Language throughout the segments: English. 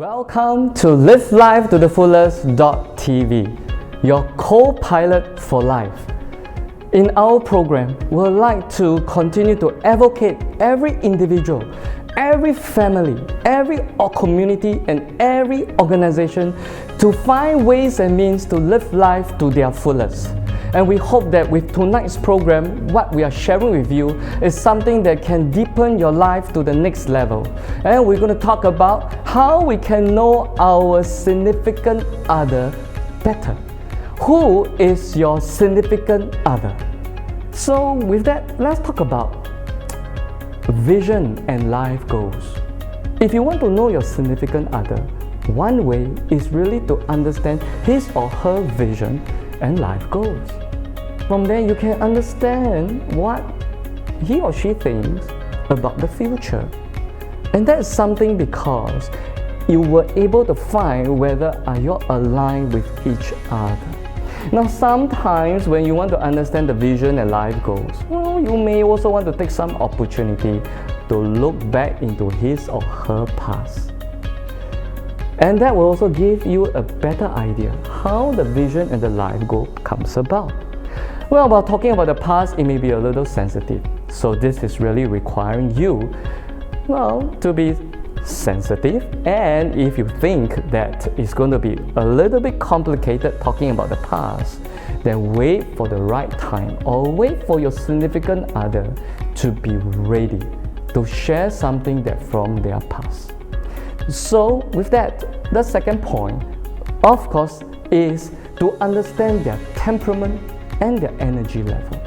Welcome to LiveLifeToTheFullest.tv, your co-pilot for life. In our program, we'd like to continue to advocate every individual, every family, every community, and every organization to find ways and means to live life to their fullest. And we hope that with tonight's program, what we are sharing with you is something that can deepen your life to the next level. And we're going to talk about how we can know our significant other better. Who is your significant other? So with that, let's talk about vision and life goals. If you want to know your significant other, one way is really to understand his or her vision and life goals. From there, you can understand what he or she thinks about the future. And that is something because you were able to find whether are you aligned with each other. Now, sometimes when you want to understand the vision and life goals, you may also want to take some opportunity to look back into his or her past. And that will also give you a better idea how the vision and the life goal comes about. Well, while talking about the past, it may be a little sensitive. So this is really requiring you, to be sensitive. And if you think that it's going to be a little bit complicated talking about the past, then wait for the right time or wait for your significant other to be ready to share something that from their past. So with that, the second point, of course, is to understand their temperament and their energy level.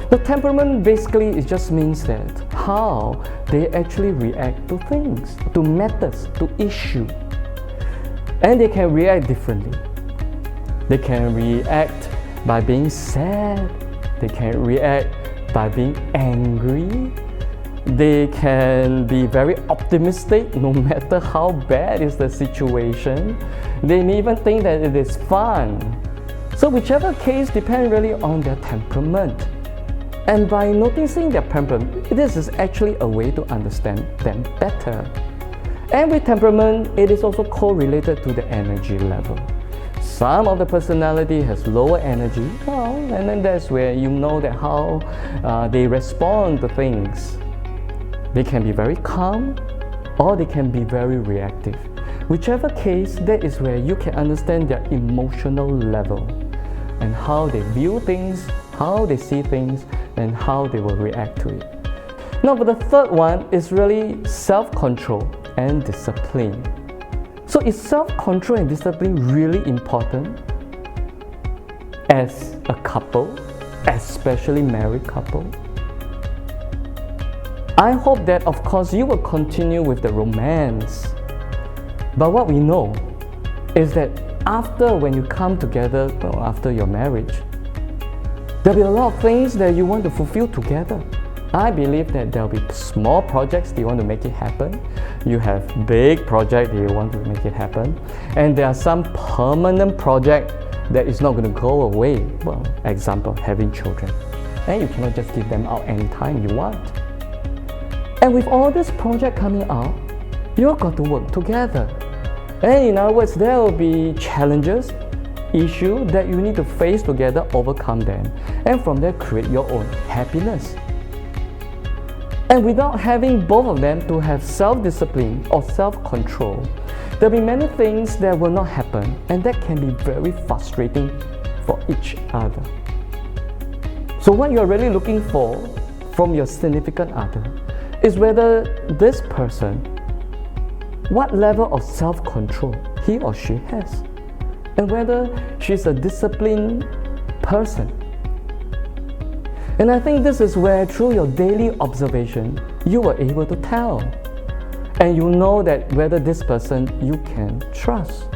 The temperament basically it just means that how they actually react to things, to matters, to issue. And they can react differently. They can react by being sad. They can react by being angry. They can be very optimistic no matter how bad is the situation. They may even think that it is fun. So whichever case depends really on their temperament. And by noticing their temperament, this is actually a way to understand them better. And with temperament, it is also correlated to the energy level. Some of the personality has lower energy, and then that's where you know that how they respond to things. They can be very calm or they can be very reactive. Whichever case, that is where you can understand their emotional level and how they view things, how they see things, and how they will react to it. Now, for the third one is really self-control and discipline. So is self-control and discipline really important as a couple, especially married couple? I hope that, of course, you will continue with the romance. But what we know is that after when you come together, after your marriage, there'll be a lot of things that you want to fulfill together. I believe that there'll be small projects that you want to make it happen. You have big projects that you want to make it happen. And there are some permanent projects that is not going to go away. Well, example, having children. And you cannot just give them out anytime you want. And with all this project coming out, you've got to work together. And in other words, there will be challenges, issues that you need to face together, overcome them, and from there create your own happiness. And without having both of them to have self-discipline or self-control, there'll be many things that will not happen, and that can be very frustrating for each other. So what you're really looking for from your significant other is whether this person, what level of self-control he or she has, and whether she's a disciplined person. And I think this is where through your daily observation, you were able to tell. And you know that whether this person you can trust.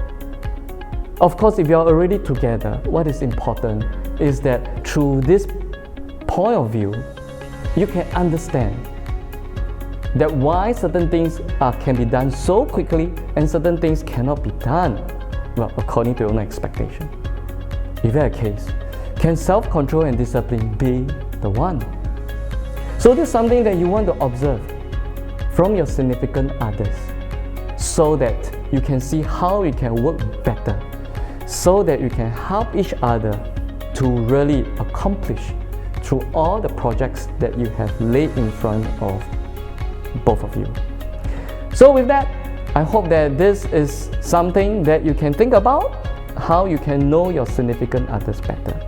Of course, if you're already together, what is important is that through this point of view, you can understand that why certain things can be done so quickly and certain things cannot be done, according to your own expectation. If that's the case, can self-control and discipline be the one? So this is something that you want to observe from your significant others. so that you can see how you can work better, so that you can help each other to really accomplish through all the projects that you have laid in front of both of you. So with that, I hope that this is something that you can think about, how you can know your significant others better.